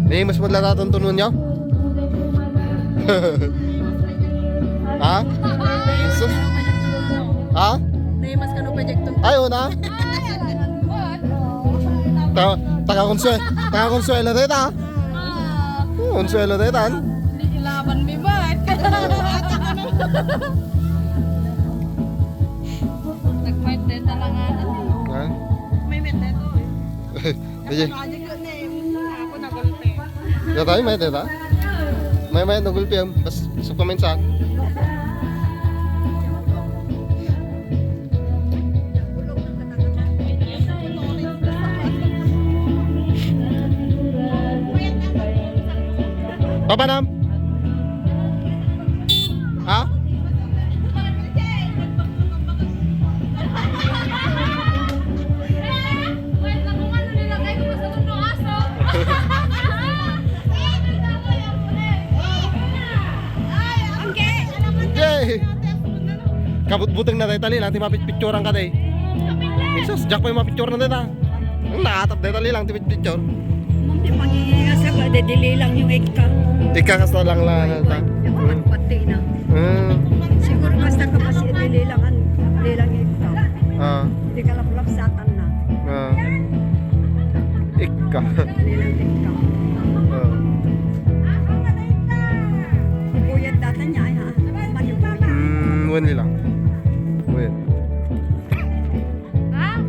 Nih mas magla tuntunan nyo? Ha? Jesus? Ha? Mas kanu proyekto. Ayaw na? Taga-konsuelo dito ha? Konsuelo dito ha? Hindi ilaban mi ba? Nag-fight din talangan. Ha? May mete to. Sige. Ako nagulpe. Ya tayo may dito ha? May nagulpi yan. Bas supaminsa. Papa Nam? Ha? Yay! Kabut-buteng na tayo tali lang, ti mapit-picturean ka tayo. Jesus, Jack pa yung mapicture na tayo. Ang nakatap tayo tali lang, ti picture. Hindi mangingas ako, dili lang yung ika. Ikakas na lang lang. Yung pati na. Siguro basta ka pa siya dili lang ika. Hindi ka lapsatan na. Ika. Dili lang ika. Buyat data niya ay ha. Manubuyat. Wala lang. Wait. Ha?